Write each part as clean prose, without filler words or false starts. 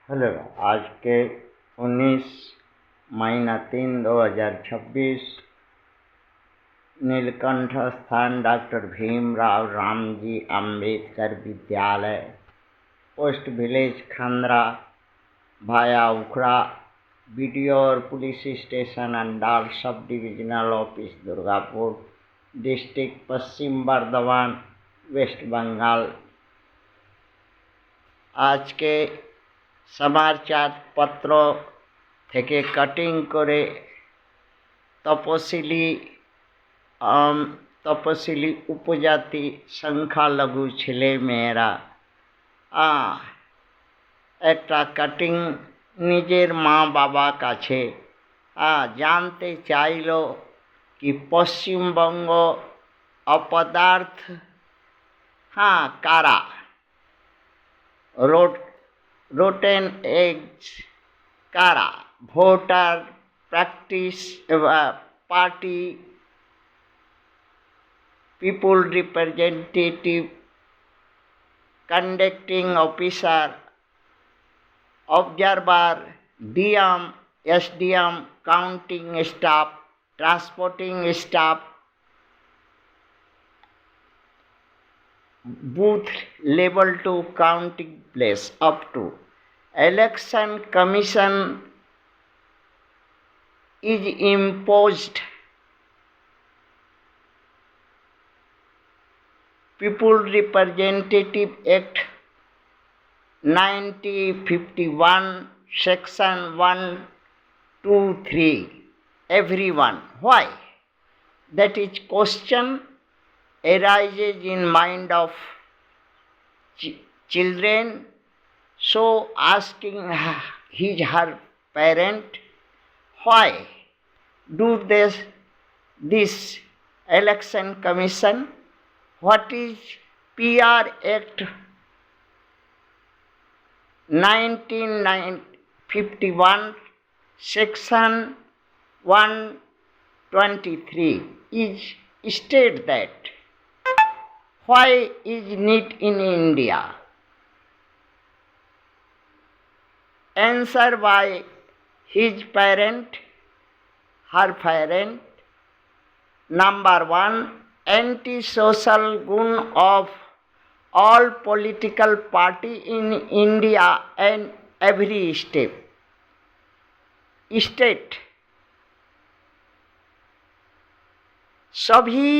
Hello. आज के 19/3/2026 नीलकंठ स्थान डॉक्टर भीमराव रामजी अम्बेडकर विद्यालय, पोस्ट विलेज खंद्रा, भाया उखड़ा, बीडीओ और police station Andal, sub divisional office Durgapur, district Paschim Bardhaman, West Bengal. आज के समाचार पत्रों থেকে কাটিং করে তপশিলি উপজাতি সংখ্যালঘু ছেলে মেয়েরা একটা কাটিং নিজের মা বাবা কাছে জানতে চাইল कि পশ্চিমবঙ্গ अपदार्थ कारा रोटेन एग्स कारा voter practice party people representative conducting officer observer DM SDM counting staff transporting staff booth level to counting place up to election commission is imposed people representative act 1951 section 123 everyone. Why? That is question arises in mind of children, so asking her parent, why do this election commission? What is PR Act 1951 section 123 is state that why is need in India? Answer by his parent, her parent. Number 1, anti-social gun of all political party in India and every state. सभी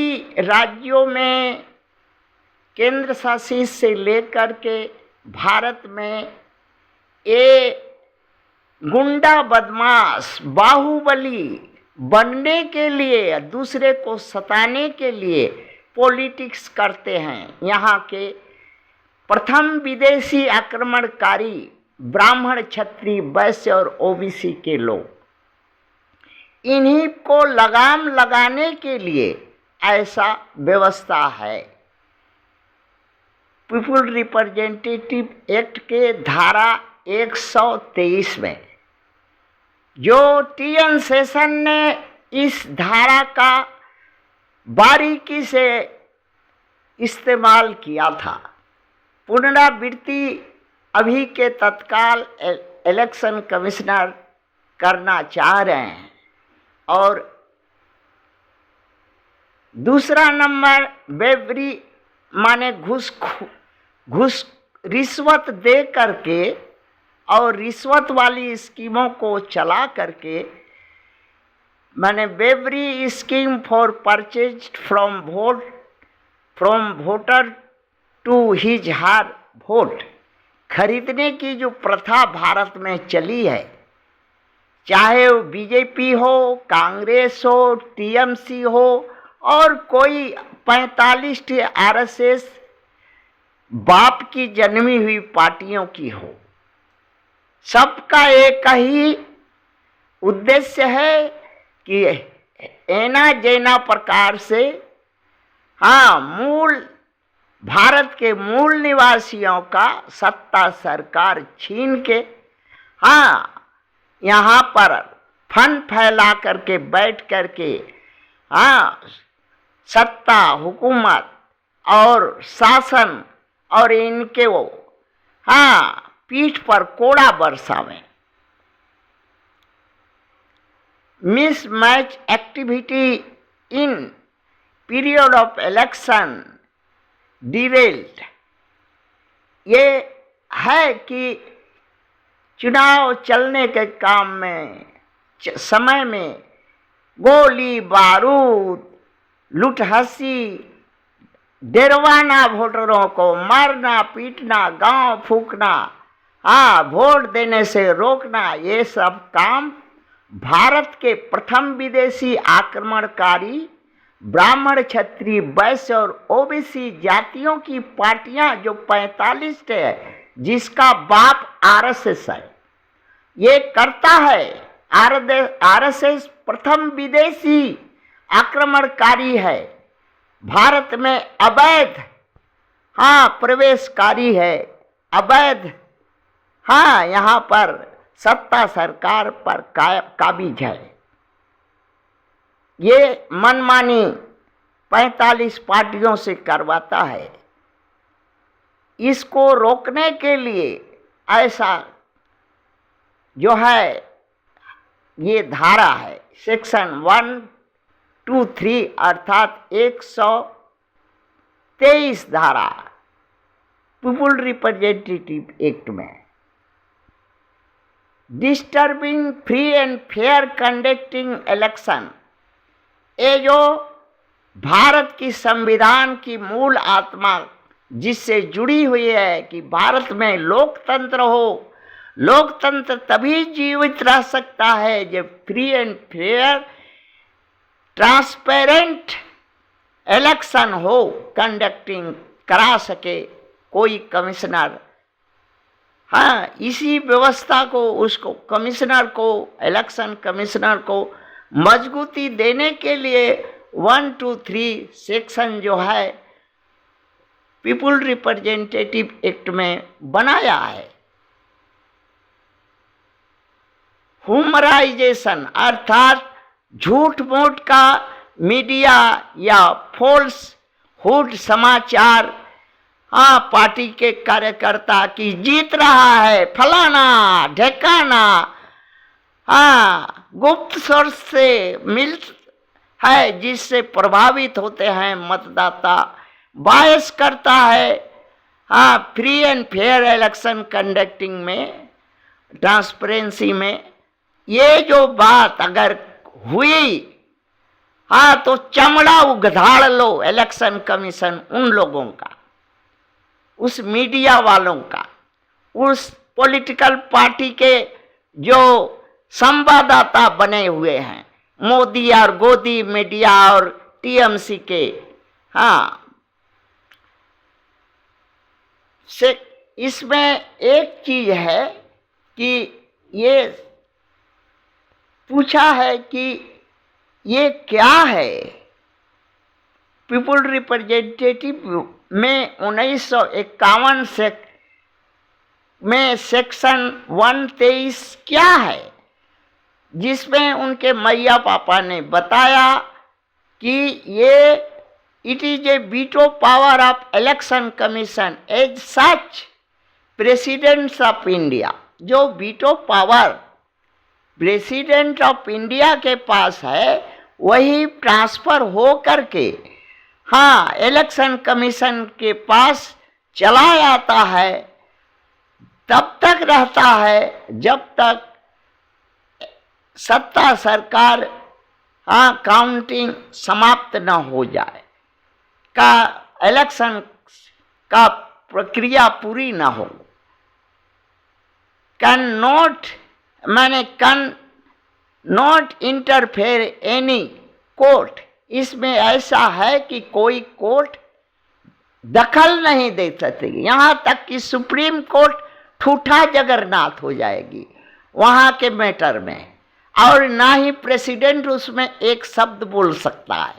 राज्यों में केंद्र शासित से लेकर के भारत में ये गुंडा बदमाश बाहुबली बनने के लिए, दूसरे को सताने के लिए पॉलिटिक्स करते हैं। यहाँ के प्रथम विदेशी आक्रमणकारी ब्राह्मण, क्षत्रिय, वैश्य और ओबीसी के लोग, इन्हीं को लगाम लगाने के लिए ऐसा व्यवस्था है। पीपुल रिप्रेजेंटेटिव एक्ट के धारा 123 में जो टीएन सेशन ने इस धारा का बारीकी से इस्तेमाल किया था, पुनरावृत्ति अभी के तत्काल इलेक्शन कमिश्नर करना चाह रहे हैं। और दूसरा नंबर, बेवरी माने घूस रिश्वत दे करके और रिश्वत वाली स्कीमों को चला करके, माने bribery scheme for purchase from voter to his her vote, खरीदने की जो प्रथा भारत में चली है, चाहे वो बीजेपी हो, कांग्रेस हो, टीएमसी हो और कोई 45 आरएसएस बाप की जन्मी हुई पार्टियों की हो, सबका एक ही उद्देश्य है कि ऐना जैना प्रकार से मूल भारत के मूल निवासियों का सत्ता सरकार छीन के यहाँ पर फंड फैला करके बैठ करके सत्ता, हुकूमत और शासन और इनके वो पीठ पर कोड़ा बरसावें। Mismatch activity in period of election derailed. ये है कि चुनाव चलने के काम में समय में गोली बारूद, लुटहसी, डरवाना वोटरों को, मारना पीटना, गांव फूंकना, वोट देने से रोकना, ये सब काम भारत के प्रथम विदेशी आक्रमणकारी ब्राह्मण, क्षत्रिय, वैश्य और ओबीसी जातियों की पार्टियां जो 45 है, जिसका बाप आरएसएस है, ये करता है। आरएसएस प्रथम विदेशी आक्रमणकारी है, भारत में अवैध प्रवेशकारी है, अवैध यहाँ पर सत्ता सरकार पर काबिज है। ये मनमानी 45 पार्टियों से करवाता है। इसको रोकने के लिए ऐसा जो है ये धारा है सेक्शन 123 अर्थात 123 धारा पीपुल रिप्रेजेंटेटिव एक्ट में disturbing free and fair conducting election, ये जो भारत की संविधान की मूल आत्मा जिससे जुड़ी हुई है कि भारत में लोकतंत्र हो, लोकतंत्र तभी जीवित रह सकता है जब free and fair transparent election हो, कंडक्टिंग करा सके कोई कमिश्नर। इसी व्यवस्था को, उसको कमिश्नर को, इलेक्शन कमिश्नर को मजबूती देने के लिए 123 सेक्शन जो है पीपुल रिप्रेजेंटेटिव एक्ट में बनाया है। ह्यूमराइजेशन अर्थात झूठ मूठ का मीडिया या फॉल्स हुड समाचार, पार्टी के कार्यकर्ता की जीत रहा है, फलाना ढेकाना, गुप्त सोर्स से मिल है जिससे प्रभावित होते हैं मतदाता, बायस करता है। Free and fair election conducting में, ट्रांसपेरेंसी में ये जो बात अगर हुई तो चमड़ा उघाड़ लो इलेक्शन कमीशन उन लोगों का, उस मीडिया वालों का, उस पॉलिटिकल पार्टी के जो संवाददाता बने हुए हैं, मोदी और गोदी मीडिया और टीएमसी के। से इसमें एक चीज है कि ये पूछा है कि ये क्या है। पीपुल रिप्रेजेंटेटिव में 1951 में सेक्शन 123 क्या है, जिसमें उनके मैया पापा ने बताया कि ये it is a veto power of election commission as such president of India. जो veto power president of India के पास है वही ट्रांसफर हो करके इलेक्शन कमीशन के पास चला जाता है, तब तक रहता है जब तक सत्ता सरकार काउंटिंग समाप्त न हो जाए, का इलेक्शन का प्रक्रिया पूरी न हो। Can not interfere any court, इसमें ऐसा है कि कोई कोर्ट दखल नहीं दे सकती, यहाँ तक कि सुप्रीम कोर्ट ठूठा जगन्नाथ हो जाएगी वहाँ के मैटर में, और ना ही प्रेसिडेंट उसमें एक शब्द बोल सकता है।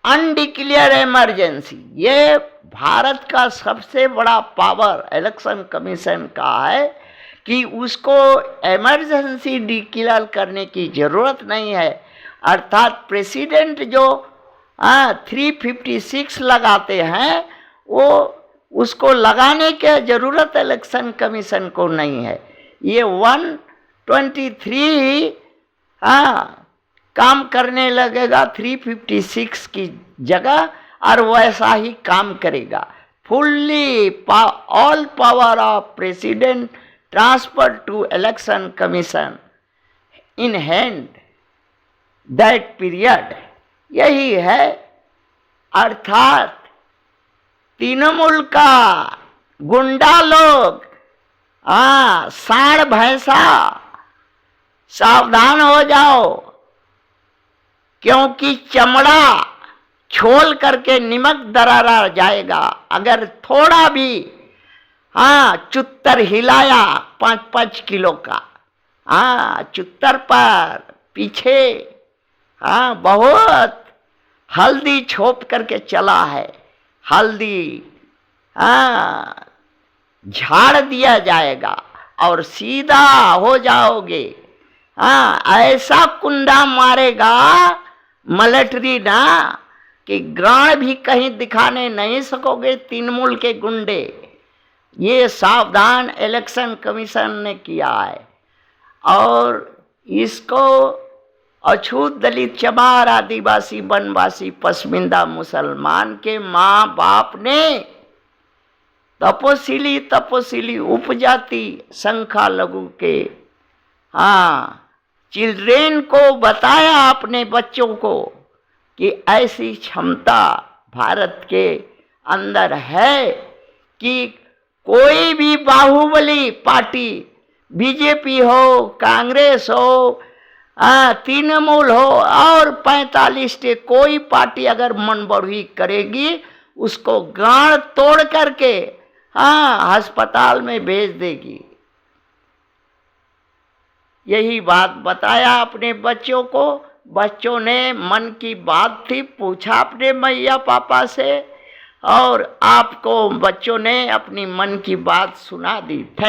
अनडिक्लेयर इमरजेंसी, ये भारत का सबसे बड़ा पावर इलेक्शन कमीशन का है कि उसको इमरजेंसी डिक्लेयर करने की जरूरत नहीं है। अर्थात प्रेसिडेंट जो 356 लगाते हैं वो उसको लगाने की जरूरत इलेक्शन कमीशन को नहीं है। ये 123 काम करने लगेगा 356 की जगह, और वैसा ही काम करेगा। Fully all power of president transfer to election commission in hand that period. यही है, अर्थात तृणमूल का गुंडा लोग, सांड भैंसा, सावधान हो जाओ, क्योंकि चमड़ा छोल करके नमक दरारा जाएगा। अगर थोड़ा भी चुत्तर हिलाया 5-5 किलो का, चुत्तर पर पीछे बहुत हल्दी छोप करके चला है, हल्दी झाड़ दिया जाएगा और सीधा हो जाओगे। ऐसा कुंडा मारेगा मिलिट्री ना कि गांड भी कहीं दिखाने नहीं सकोगे तृणमूल के गुंडे। ये सावधान इलेक्शन कमीशन ने किया है, और इसको अछूत, दलित, चमार, आदिवासी, वनवासी, पसमिंदा, मुसलमान के माँ बाप ने तपोसिली उपजाति संख्या लघु के चिल्ड्रेन को बताया, अपने बच्चों को, कि ऐसी क्षमता भारत के अंदर है कि कोई भी बाहुबली पार्टी, बीजेपी हो, कांग्रेस हो, तृणमूल हो और 45 के कोई पार्टी अगर मनबढ़ी करेगी, उसको गांड तोड़ करके अस्पताल में भेज देगी। यही बात बताया अपने बच्चों को। बच्चों ने मन की बात थी, पूछा अपने मैया पापा से, और आपको बच्चों ने अपनी मन की बात सुना दी। थैंक